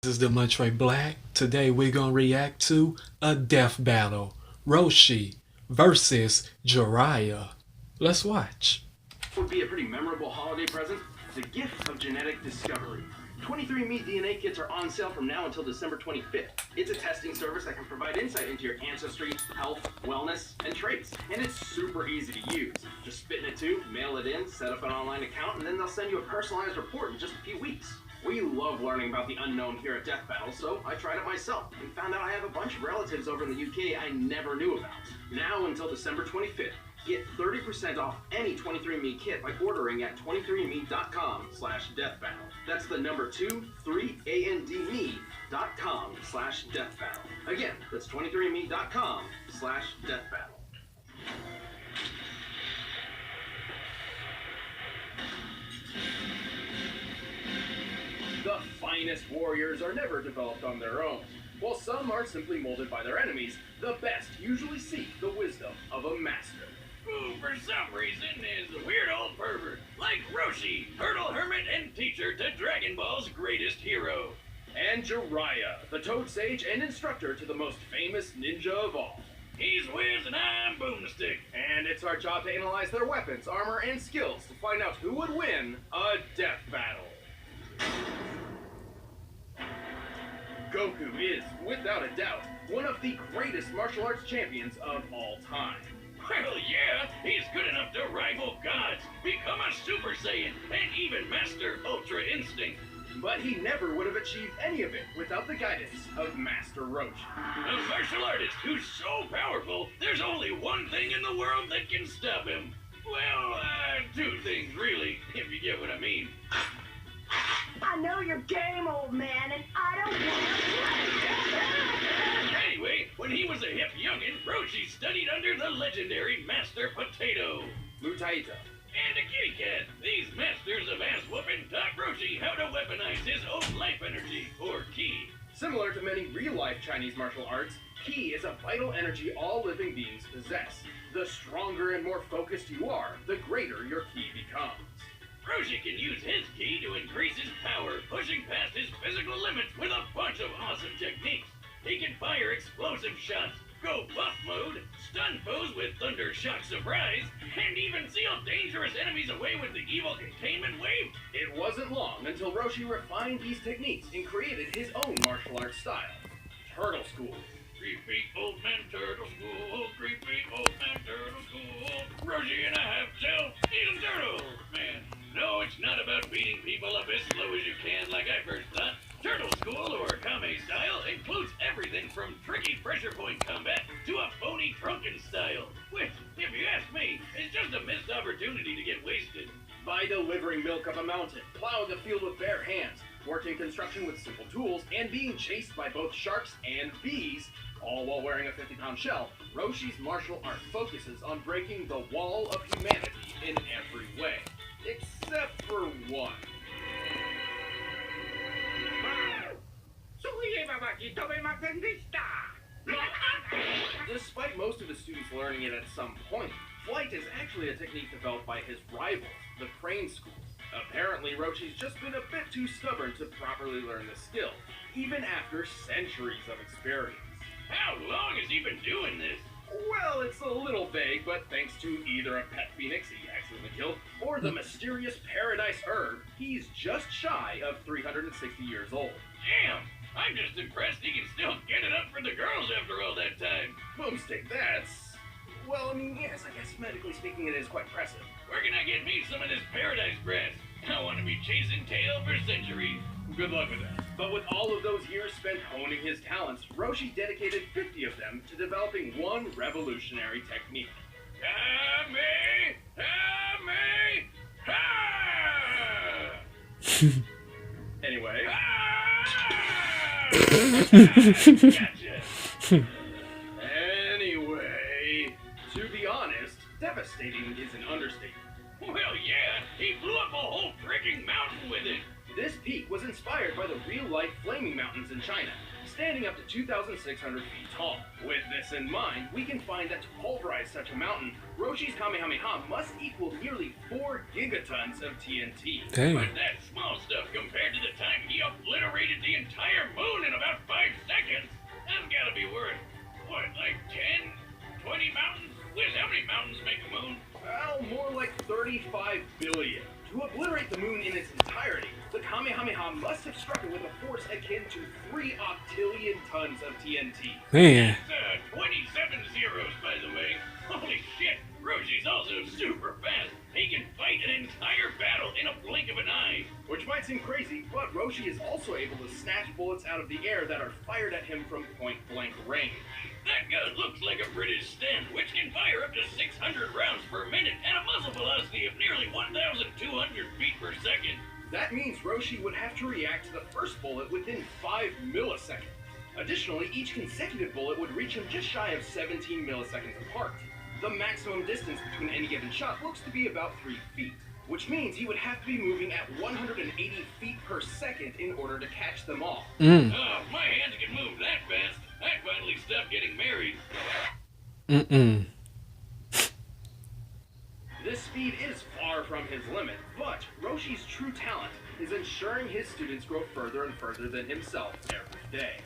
This is the Demontre Black. Today we're gonna react to a death battle. Roshi versus Jiraiya. Let's watch. Would be a pretty memorable holiday present, the gift of genetic discovery. 23andMe DNA kits are on sale from now until December 25th. It's a testing service that can provide insight into your ancestry, health, wellness, and traits. And it's super easy to use. Just spit in a tube, mail it in, set up an online account, and then they'll send you a personalized report in just a few weeks. We love learning about the unknown here at Death Battle, so I tried it myself and found out I have a bunch of relatives over in the UK I never knew about. Now until December 25th, get 30% off any 23andMe kit by ordering at 23andme.com/deathbattle. That's the number 23andme.com/deathbattle. Again, that's 23andme.com/deathbattle. The finest warriors are never developed on their own. While some are simply molded by their enemies, the best usually seek the wisdom of a master. Who, for some reason, is a weird old pervert, like Roshi, turtle hermit and teacher to Dragon Ball's greatest hero. And Jiraiya, the Toad Sage and instructor to the most famous ninja of all. He's Wiz and I'm Boomstick. And it's our job to analyze their weapons, armor, and skills to find out who would win a death battle. Goku is, without a doubt, one of the greatest martial arts champions of all time. Well, yeah, he's good enough to rival gods, become a Super Saiyan, and even master Ultra Instinct. But he never would have achieved any of it without the guidance of Master Roshi. A martial artist who's so powerful, there's only one thing in the world that can stop him. Well, two things, really, if you get what I mean. I know your game, old man, and I don't want to play. Anyway, when he was a hip youngin', Roshi studied under the legendary Master Potato. Mutaita. And a kitty cat. These masters of ass-whooping taught Roshi how to weaponize his own life energy, or ki. Similar to many real-life Chinese martial arts, ki is a vital energy all living beings possess. The stronger and more focused you are, the greater your ki becomes. Roshi can use his ki to increase his power, pushing past his physical limits with a bunch of awesome techniques. He can fire explosive shots, go buff mode, stun foes with Thunder Shock Surprise, and even seal dangerous enemies away with the evil containment wave. It wasn't long until Roshi refined these techniques and created his own martial arts style, Turtle School. Creepy old man turtle school, creepy old man turtle school. Roshi and I have self-eating turtle, man. No, it's not about beating people up as slow as you can like I first thought. Turtle School, or Kame style, includes everything from tricky pressure point combat to a phony drunken style, which, if you ask me, is just a missed opportunity to get wasted. By delivering milk up a mountain, plowing a field with bare hands, working construction with simple tools, and being chased by both sharks and bees, all while wearing a 50-pound shell, Roshi's martial art focuses on breaking the wall of humanity in every way. Except for one. Despite most of the students learning it at some point, flight is actually a technique developed by his rivals, the Crane Schools. Apparently, Roshi's just been a bit too stubborn to properly learn the skill, even after centuries of experience. How long has he been doing this? Well, it's a little vague, but thanks to either a pet phoenix he accidentally killed, or the mysterious paradise herb, he's just shy of 360 years old. Damn! I'm just impressed he can still get it up for the girls after all that time. Boomstick, that's... well, I mean, yes, I guess medically speaking it is quite impressive. Where can I get me some of this paradise grass? I want to be chasing tail for centuries. Good luck with that. But with all of those years spent honing his talents, Roshi dedicated 50 of them to developing one revolutionary technique. Kame! Kame! Ha! Anyway... Gotcha. Anyway, to be honest, devastating is an understatement. Well, yeah, he blew up a whole freaking mountain with it. This peak was inspired by the real-life flaming mountains in China, standing up to 2,600 feet tall. With this in mind, we can find that to pulverize such a mountain, Roshi's Kamehameha must equal nearly 4 gigatons of TNT. Damn. But that's small stuff compared to the time he obliterated the entire akin to 3 octillion tons of TNT. Man. 27 zeros, by the way. Holy shit, Roshi's also super fast. He can fight an entire battle in a blink of an eye. Which might seem crazy, but Roshi is also able to snatch bullets out of the air that are fired at him from point-blank range. That gun looks like a British Sten, which can fire up to 600 rounds per minute and a muzzle velocity of nearly 1,200 feet per second. That means Roshi would have to react to the first bullet within 5 milliseconds. Additionally, each consecutive bullet would reach him just shy of 17 milliseconds apart. The maximum distance between any given shot looks to be about 3 feet, which means he would have to be moving at 180 feet per second in order to catch them all. Oh, my hands can move that fast. I finally stopped getting married. This speed is far from his limit, but Roshi's true talent is ensuring his students grow further and further than himself every day.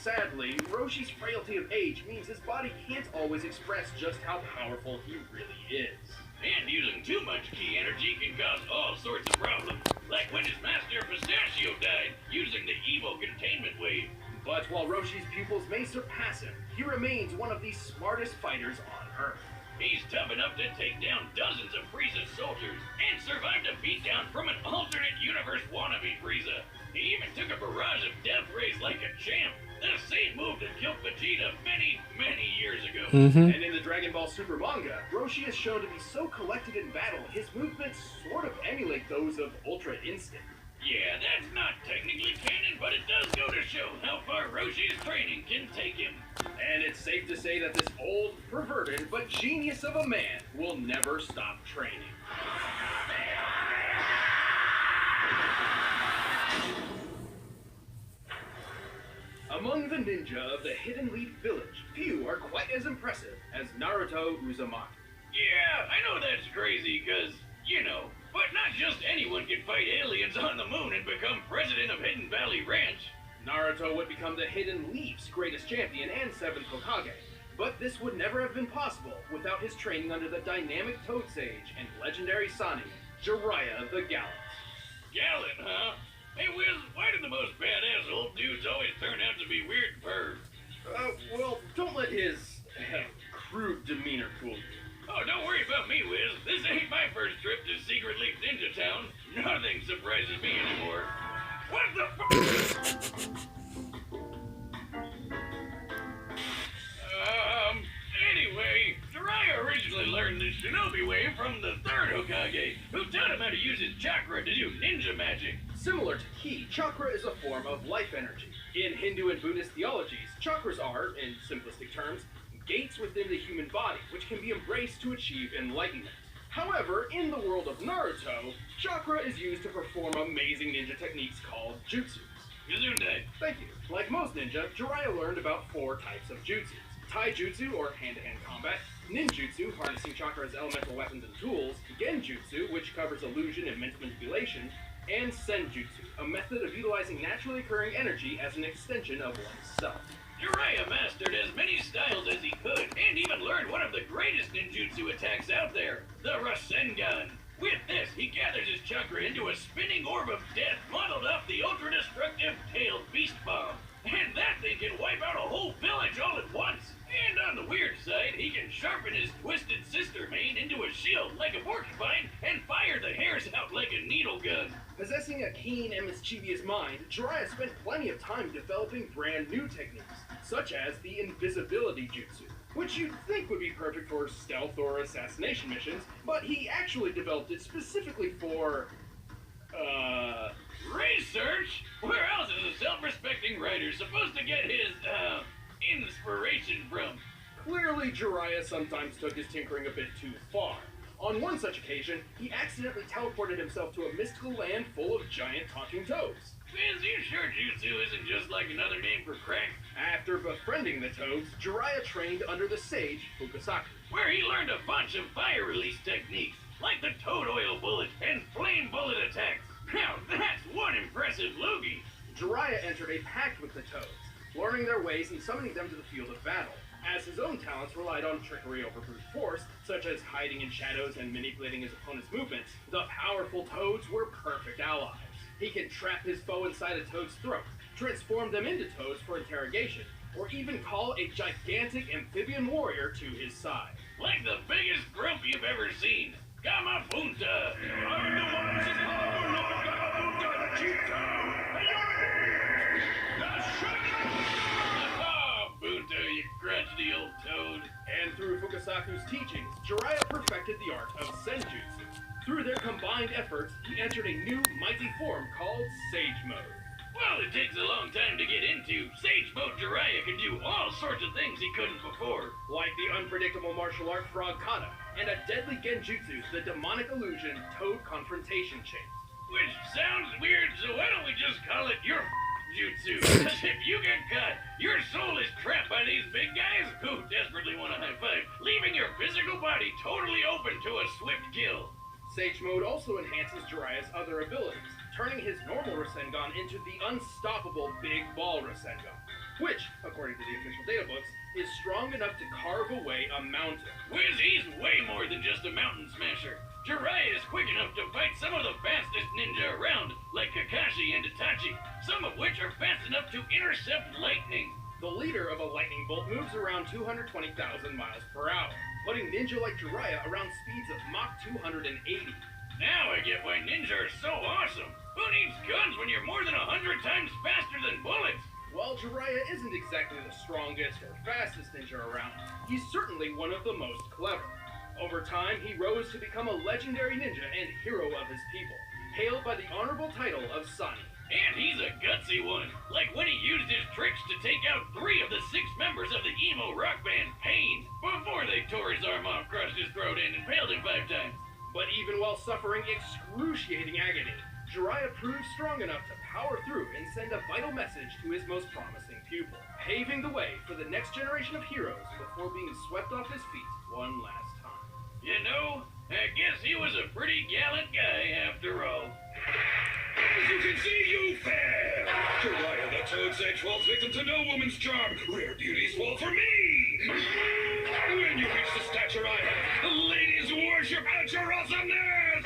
Sadly, Roshi's frailty of age means his body can't always express just how powerful he really is. And using too much ki energy can cause all sorts of problems, like when his master Pistachio died using the evil containment wave. But while Roshi's pupils may surpass him, he remains one of the smartest fighters on Earth. He's tough enough to take down dozens of Frieza's soldiers and survived a beatdown from an alternate universe wannabe Frieza. He even took a barrage of death rays like a champ. The same move that killed Vegeta many, many years ago. And in the Dragon Ball Super manga, Roshi is shown to be so collected in battle, his movements sort of emulate those of Ultra Instinct. Yeah, that's not technically canon, but it does go to show how far Roshi's training can take him. And it's safe to say that this old, perverted, but genius of a man will never stop training. Among the ninja of the Hidden Leaf Village, few are quite as impressive as Naruto Uzumaki. Yeah, I know that's crazy, cause, you know, but not just anyone can fight aliens on the moon and become president of Hidden Valley Ranch. Naruto would become the Hidden Leaf's greatest champion and 7th Hokage, but this would never have been possible without his training under the dynamic Toad Sage and legendary Sani, Jiraiya the Gallant. Gallant, huh? Hey, Wiz, why do the most badass old dudes always turn out to be weird pervs? Well, don't let his crude demeanor fool you. Oh, don't worry about me, Wiz. This ain't my first trip to Secret Leaf Ninja Town. Nothing surprises me anymore. What the Anyway, Jiraiya originally learned the Shinobi Wave from the 3rd Hokage, who taught him how to use his chakra to do ninja magic. Similar to ki, chakra is a form of life energy. In Hindu and Buddhist theologies, chakras are, in simplistic terms, gates within the human body, which can be embraced to achieve enlightenment. However, in the world of Naruto, chakra is used to perform amazing ninja techniques called jutsus. Gesundheit. Thank you. Like most ninja, Jiraiya learned about 4 types of jutsus. Taijutsu, or hand-to-hand combat, ninjutsu, harnessing chakra as elemental weapons and tools, genjutsu, which covers illusion and mental manipulation, and senjutsu, a method of utilizing naturally occurring energy as an extension of oneself. Jiraiya mastered as many styles as he could, and even learned one of the greatest ninjutsu attacks out there, the Rasengan. With this, he gathers his chakra into a spinning orb of death modeled off the ultra-destructive tailed beast bomb. And that thing can wipe out a whole village all at once. And on the weird side, he can sharpen his twisted sister mane into a shield like a porcupine and fire the hairs out like a needle gun. Possessing a keen and mischievous mind, Jiraiya spent plenty of time developing brand new techniques, such as the invisibility jutsu, which you'd think would be perfect for stealth or assassination missions, but he actually developed it specifically for, research? Where else is a self-respecting writer supposed to get his, inspiration from? Clearly, Jiraiya sometimes took his tinkering a bit too far. On one such occasion, he accidentally teleported himself to a mystical land full of giant talking toads. Is you sure jutsu isn't just like another name for crack? After befriending the toads, Jiraiya trained under the sage Fukasaku, Where he learned a bunch of fire release techniques, like the toad oil bullet and flame bullet attacks. Now that's one impressive loogie. Jiraiya entered a pact with the toads, learning their ways and summoning them to the field of battle. As his own talents relied on trickery over brute force, such as hiding in shadows and manipulating his opponent's movements, the powerful toads were perfect allies. He could trap his foe inside a toad's throat, transform them into toads for interrogation, or even call a gigantic amphibian warrior to his side. Like the biggest grump you've ever seen. Gamabunta! I'm the one who's powerful, Lord Gamabunta, the chief toad! And you're the Shaka! Oh, Bunta, you crotchety old toad. And through Fukasaku's teachings, Jiraiya perfected the art of Senjutsu. Through their combined efforts, he entered a new mighty form called Sage Mode. Well, it takes a long time to get into. Sage Mode Jiraiya can do all sorts of things he couldn't before. Like the unpredictable martial art Frog Kata, and a deadly genjutsu, the demonic illusion Toad Confrontation Chase. Which sounds weird, so why don't we just call it your jutsu? Because if you get caught, your soul is trapped by these big guys who desperately want a high five, leaving your physical body totally open to a swift kill. Sage Mode also enhances Jiraiya's other abilities, turning his normal Rasengan into the unstoppable Big Ball Rasengan, which, according to the official databooks, is strong enough to carve away a mountain. Wiz, he's way more than just a mountain smasher. Jiraiya is quick enough to fight some of the fastest ninja around, like Kakashi and Itachi, some of which are fast enough to intercept lightning. The leader of a lightning bolt moves around 220,000 miles per hour, putting ninja like Jiraiya around speeds of Mach 280. Now I get why ninja are so awesome. Who needs guns when you're more than 100 times faster than bullets? While Jiraiya isn't exactly the strongest or fastest ninja around, he's certainly one of the most clever. Over time, he rose to become a legendary ninja and hero of his people, hailed by the honorable title of Sani. And he's a gutsy one, like when he used his tricks to take out 3 of the 6 members of the emo rock band Pain before they tore his arm off, crushed his throat in, and impaled him 5 times. But even while suffering excruciating agony, Jiraiya proved strong enough to power through and send a vital message to his most promising pupil, paving the way for the next generation of heroes before being swept off his feet one last time. You know, I guess he was a pretty gallant guy after all. As you can see, you fail! Jiraiya the Toad's Edge falls victim to no woman's charm. Rare beauties fall for me! When you reach the stature I have, ladies worship at your awesomeness!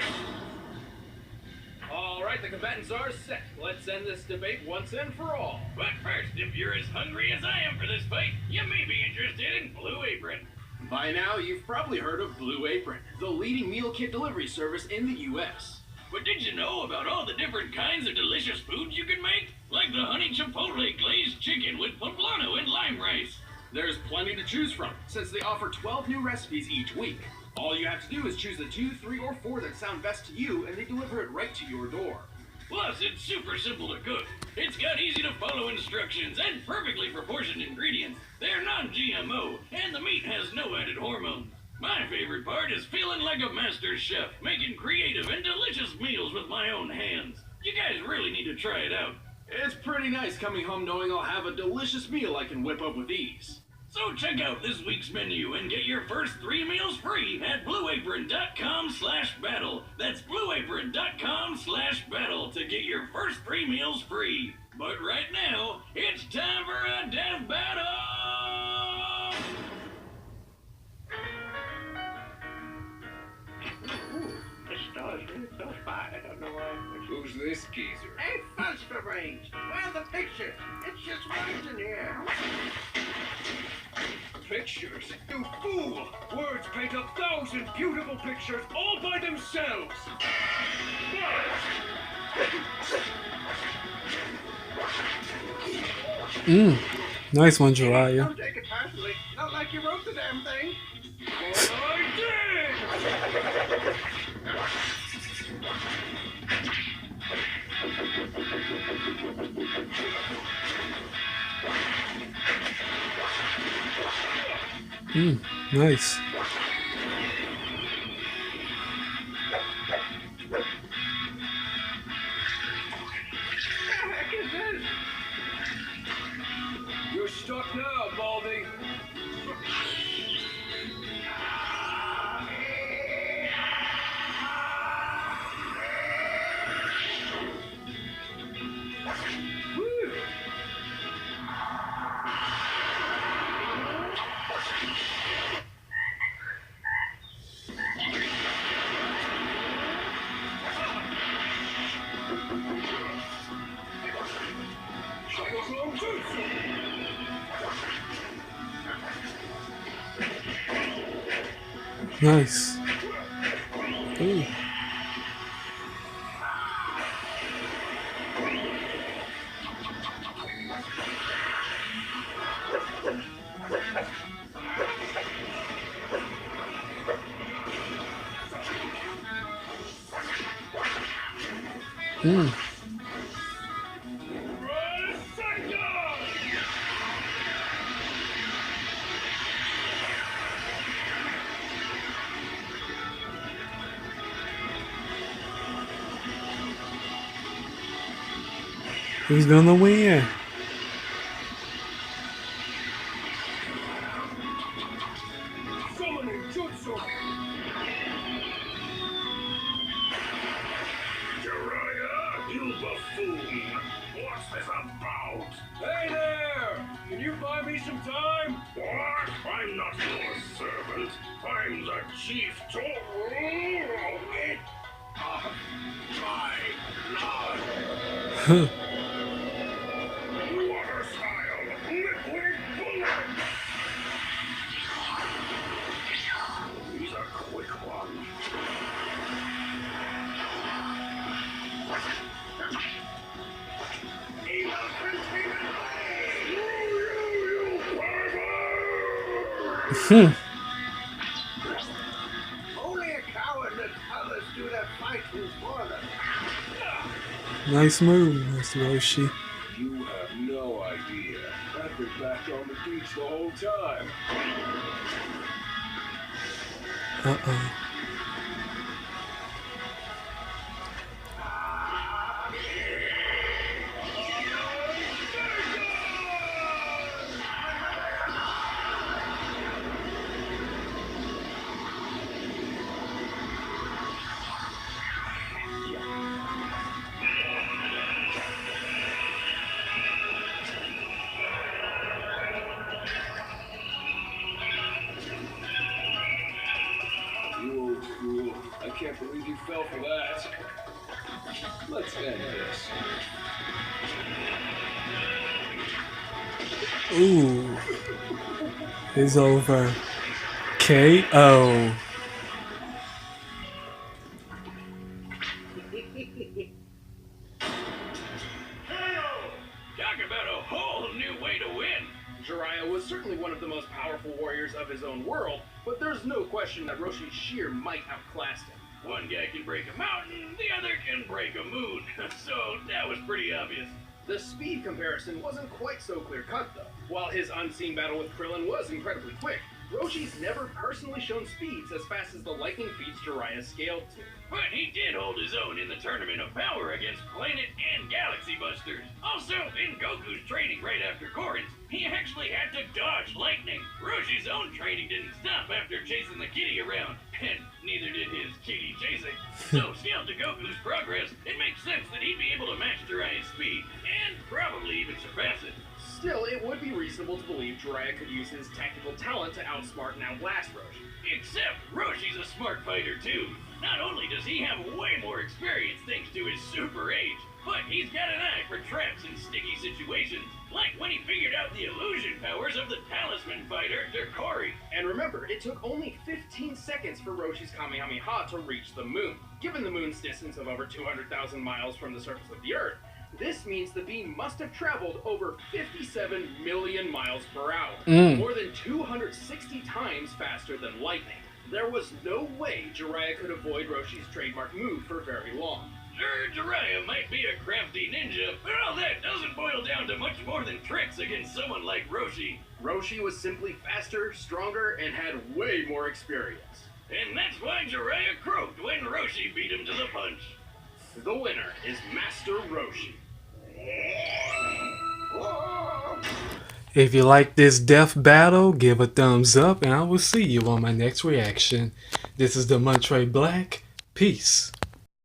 Alright, the combatants are set. Let's end this debate once and for all. But first, if you're as hungry as I am for this fight, you may be interested in Blue Apron. By now, you've probably heard of Blue Apron, the leading meal kit delivery service in the U.S. But did you know about all the different kinds of delicious foods you can make? Like the honey chipotle glazed chicken with poblano and lime rice. There's plenty to choose from, since they offer 12 new recipes each week. All you have to do is choose the 2, 3, or 4 that sound best to you, and they deliver it right to your door. Plus, it's super simple to cook. It's got easy to follow instructions and perfectly proportioned ingredients. They're non-GMO, and the meat has no added hormones. My favorite part is feeling like a master chef, making creative and delicious meals with my own hands. You guys really need to try it out. It's pretty nice coming home knowing I'll have a delicious meal I can whip up with ease. So check out this week's menu and get your first 3 meals free at blueapron.com/battle. That's blueapron.com/battle to get your first 3 meals free. But right now, it's time for a death battle! The star's really close by. I don't know why. Who's this geezer? Hey, Buster Brains! Where's the picture? It's just words in here. Pictures? You fool! Words paint 1,000 beautiful pictures all by themselves! Nice one, Jiraiya. Don't take it personally. Not like you wrote the damn thing. But I did! Nice. What the heck is this? You're stuck now, Baldy. Whew. Muscle Jutsu! Nice. Ooh. Who's gonna win? Summoning Jutsu! Jiraiya, you buffoon! What's this about? Hey there! Can you buy me some time? What? I'm not your servant. I'm the chief Toro of my blood. Water style, liquid bullet. He's a quick one. Only a coward let others do their fighting for them. Nice move, Mr. Roshi. You have no idea. I've been back on the beach the whole time. Uh-oh. You old fool. I can't believe you fell for that. Let's end this. Ooh. It's over. KO. Talk about a whole new way to win. Jiraiya was certainly one of the most powerful warriors of his own world, but there's no question that Roshi's Sheer might outclass him. One guy can break a mountain, the other can break a moon. So that was pretty obvious. The speed comparison wasn't quite so clear-cut, though. While his unseen battle with Krillin was incredibly quick, Roshi's never personally shown speeds as fast as the lightning feats Jiraiya scaled to. But he did hold his own in the Tournament of Power against Planet and Galaxy Busters. Also, in Goku's training right after Korin's, he actually had to dodge lightning. Roshi's own training didn't stop after chasing the kitty around, and neither did his kitty chasing. So, scaled to Goku's progress, it makes sense that he'd be able to match Jiraiya's speed, and probably even surpass it. Still, it would be reasonable to believe Jiraiya could use his technical talent to outsmart and outlast Roshi. Except Roshi's a smart fighter too. Not only does he have way more experience thanks to his super age, but he's got an eye for traps and sticky situations, like when he figured out the illusion powers of the talisman fighter, Dokori. And remember, it took only 15 seconds for Roshi's Kamehameha to reach the moon. Given the moon's distance of over 200,000 miles from the surface of the Earth, this means the beam must have traveled over 57 million miles per hour, more than 260 times faster than lightning. There was no way Jiraiya could avoid Roshi's trademark move for very long. Sure, Jiraiya might be a crafty ninja, but all that doesn't boil down to much more than tricks against someone like Roshi. Roshi was simply faster, stronger, and had way more experience. And that's why Jiraiya croaked when Roshi beat him to the punch. The winner is Master Roshi. If you like this death battle, give a thumbs up and I will see you on my next reaction. This is the Montre Black. Peace.